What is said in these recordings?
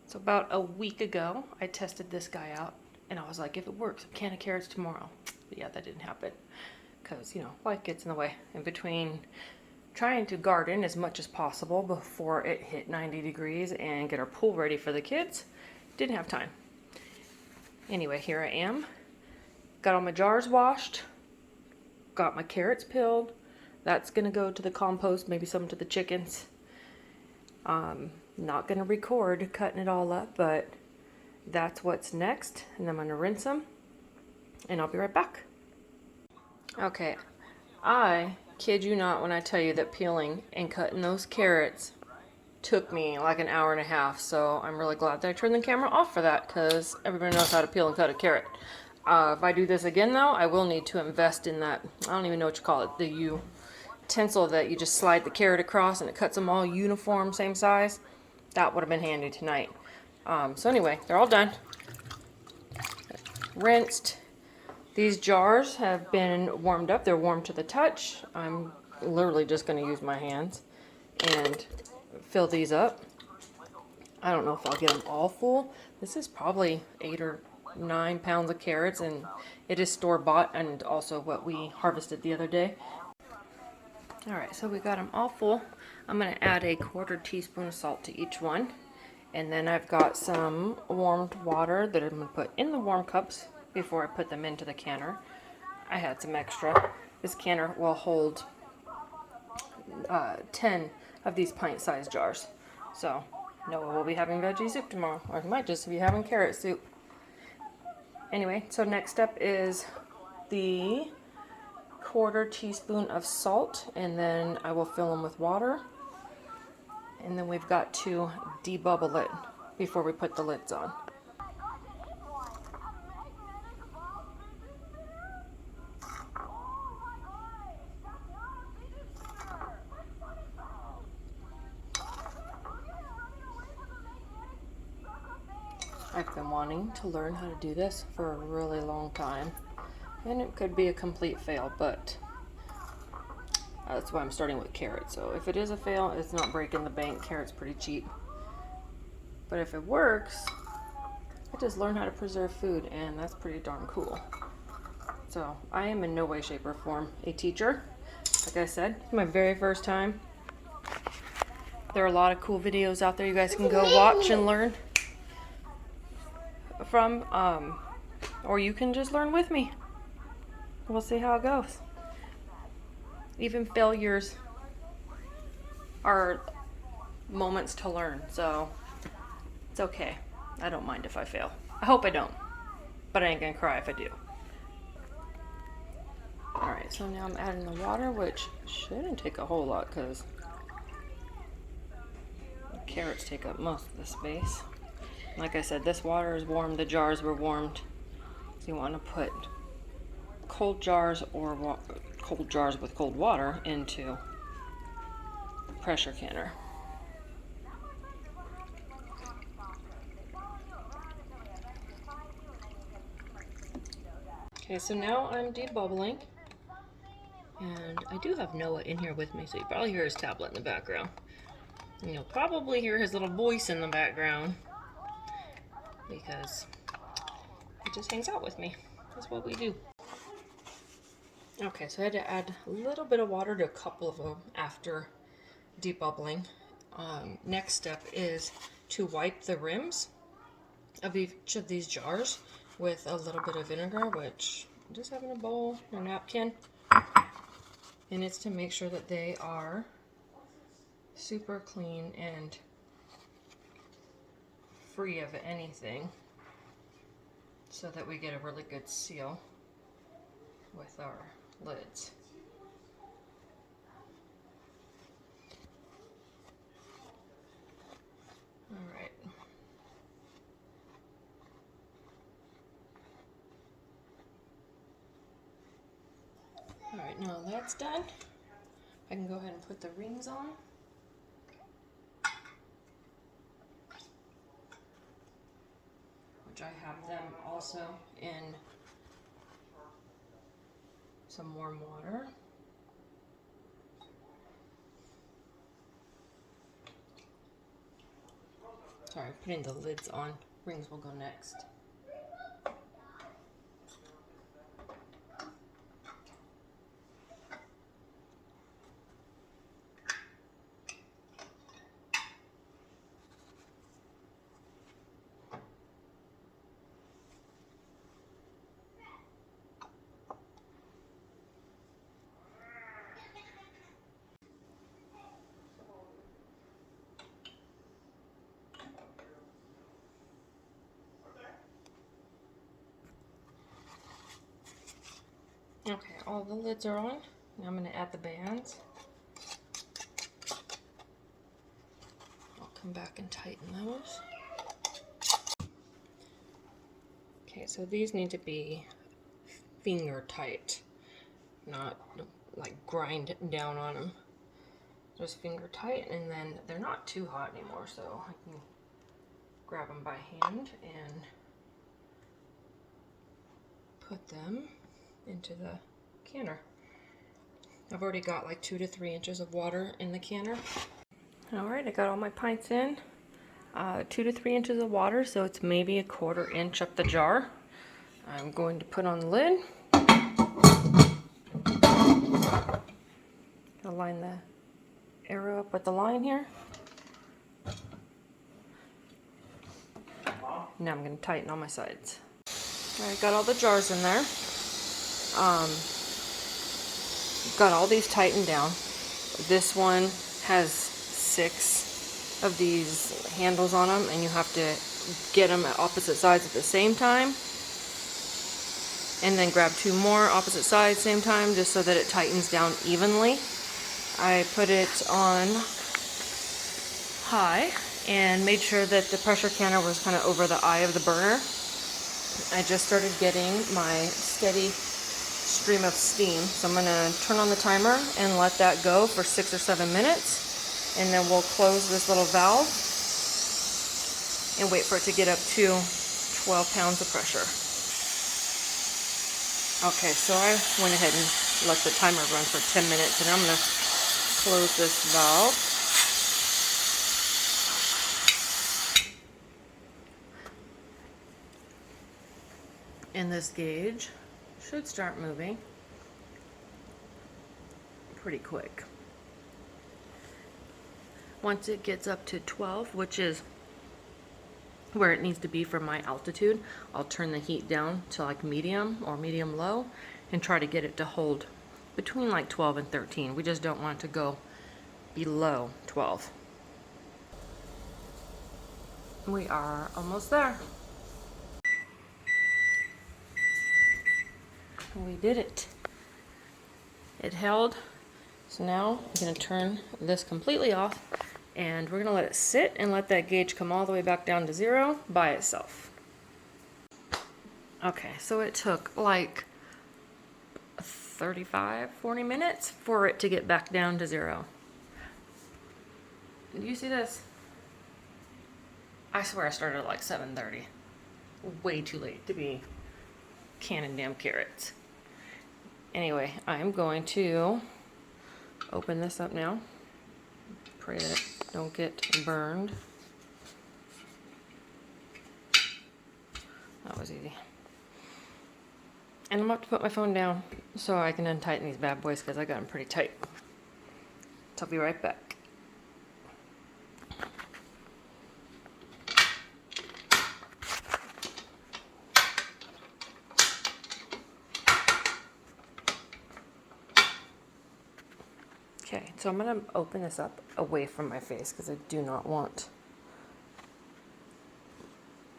So about a week ago, I tested this guy out, and I was like, if it works, a can of carrots tomorrow. But yeah, that didn't happen, because, you know, life gets in the way. In between trying to garden as much as possible before it hit 90 degrees and get our pool ready for the kids, didn't have time. Anyway, here I am. Got all my jars washed, got my carrots peeled. That's gonna go to the compost, maybe some to the chickens. Not gonna record cutting it all up, but that's what's next. And I'm gonna rinse them, and I'll be right back. Okay, I kid you not when I tell you that peeling and cutting those carrots took me like an hour and a half. So I'm really glad that I turned the camera off for that, because everybody knows how to peel and cut a carrot. If I do this again though, I will need to invest in that, I don't even know what you call it, the utensil that you just slide the carrot across and it cuts them all uniform, same size. That would have been handy tonight. So anyway, they're all done. Rinsed. These jars have been warmed up. They're warm to the touch. I'm literally just going to use my hands and fill these up. I don't know if I'll get them all full. This is probably 8 or 9 pounds of carrots, and it is store-bought and also what we harvested the other day. Alright, so we got them all full. I'm going to add a 1/4 teaspoon of salt to each one. And then I've got some warmed water that I'm going to put in the warm cups before I put them into the canner. I had some extra. This canner will hold 10 of these pint-sized jars. So Noah will be having veggie soup tomorrow, or he might just be having carrot soup. Anyway, so next step is the 1/4 teaspoon of salt, and then I will fill them with water. And then we've got to debubble it before we put the lids on. I've been wanting to learn how to do this for a really long time, and it could be a complete fail, but that's why I'm starting with carrots. So if it is a fail, it's not breaking the bank. Carrot's pretty cheap. But if it works, I just learned how to preserve food, and that's pretty darn cool. So I am in no way, shape, or form a teacher. Like I said, it's my very first time. There are a lot of cool videos out there you guys can go watch and learn from, or you can just learn with me. We'll see how it goes. Even failures are moments to learn, so it's okay. I don't mind if I fail. I hope I don't, but I ain't gonna cry if I do. Alright, so now I'm adding the water, which shouldn't take a whole lot because the carrots take up most of the space. Like I said, this water is warm, the jars were warmed. So you want to put cold jars or cold jars with cold water into the pressure canner. Okay, so now I'm debubbling, and I do have Noah in here with me, so you probably hear his tablet in the background. And you'll probably hear his little voice in the background because he just hangs out with me. That's what we do. Okay, so I had to add a little bit of water to a couple of them after debubbling. Next step is to wipe the rims of each of these jars with a little bit of vinegar, which I just have in a bowl or napkin. And it's to make sure that they are super clean and free of anything, so that we get a really good seal with our lids. Alright. Alright, now that's done. I can go ahead and put the rings on. Which I have them also in some warm water. Sorry, putting the lids on. Rings will go next. Okay, all the lids are on. Now I'm going to add the bands. I'll come back and tighten those. Okay, so these need to be finger tight, not like grind down on them. Just finger tight, and then they're not too hot anymore, so I can grab them by hand and put them into the canner. I've already got like 2 to 3 inches of water in the canner. Alright, I got all my pints in. 2 to 3 inches of water, so it's maybe a 1/4 inch up the jar. I'm going to put on the lid. I'll line the arrow up with the line here. Now I'm going to tighten all my sides. Alright, got all the jars in there. Got all these tightened down. This one has 6 of these handles on them, and you have to get them at opposite sides at the same time, and then grab 2 more opposite sides same time, just so that it tightens down evenly. I put it on high and made sure that the pressure canner was kind of over the eye of the burner. I just started getting my steady stream of steam, so I'm going to turn on the timer and let that go for 6 or 7 minutes, and then we'll close this little valve and wait for it to get up to 12 pounds of pressure. Okay, so I went ahead and let the timer run for 10 minutes, and I'm going to close this valve. And this gauge should start moving pretty quick. Once it gets up to 12, which is where it needs to be for my altitude, I'll turn the heat down to like medium or medium low and try to get it to hold between like 12 and 13. We just don't want it to go below 12. We are almost there. We did it. It held. So now I'm going to turn this completely off, and we're going to let it sit and let that gauge come all the way back down to 0 by itself. Okay, so it took like 35-40 minutes for it to get back down to 0. Do you see this? I swear I started at like 7:30. Way too late to be canning damn carrots. Anyway, I'm going to open this up now. Pray that it don't get burned. That was easy. And I'm about to put my phone down so I can untighten these bad boys, because I got them pretty tight. So I'll be right back. Okay, so I'm going to open this up away from my face because I do not want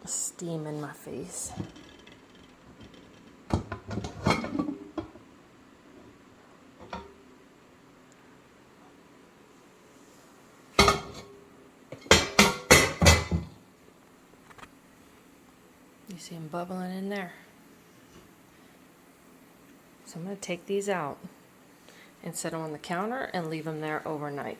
steam in my face. You see them bubbling in there. So I'm going to take these out and set them on the counter and leave them there overnight.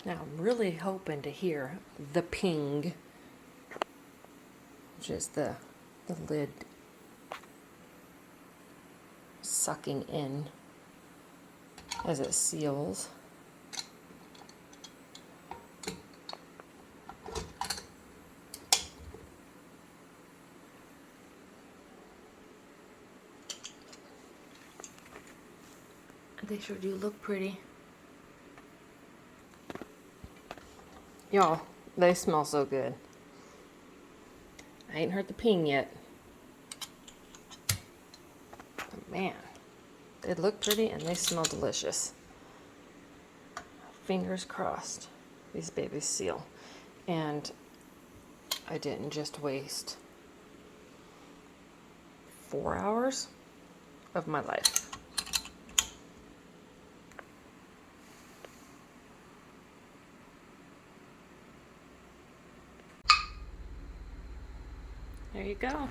Now I'm really hoping to hear the ping, which is the lid sucking in as it seals. They sure do look pretty. Y'all, they smell so good. I ain't heard the ping yet. But man, they look pretty and they smell delicious. Fingers crossed these babies seal. And I didn't just waste 4 hours of my life. There you go.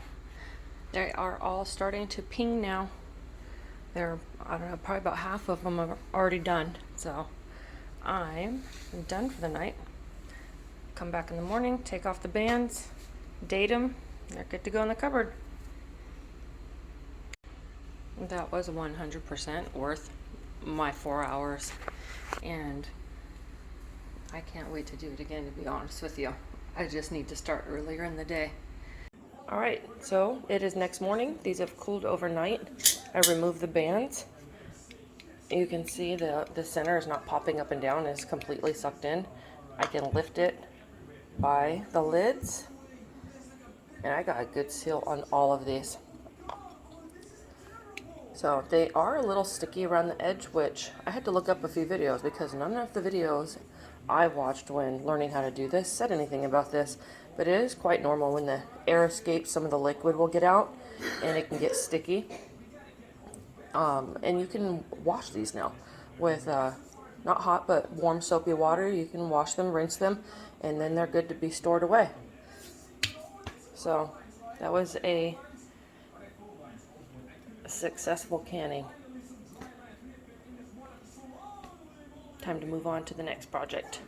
They are all starting to ping now. They're, I don't know, probably about half of them are already done. So I'm done for the night. Come back in the morning, take off the bands, date them. They're good to go in the cupboard. That was 100% worth my 4 hours. And I can't wait to do it again, to be honest with you. I just need to start earlier in the day. All right, so it is next morning. These have cooled overnight. I removed the bands. You can see the center is not popping up and down. It's completely sucked in. I can lift it by the lids. And I got a good seal on all of these. So they are a little sticky around the edge, which I had to look up a few videos because none of the videos I watched when learning how to do this said anything about this. But it is quite normal when the air escapes, some of the liquid will get out and it can get sticky. And you can wash these now with not hot but warm soapy water. You can wash them, rinse them, and then they're good to be stored away. So that was a successful canning. Time to move on to the next project.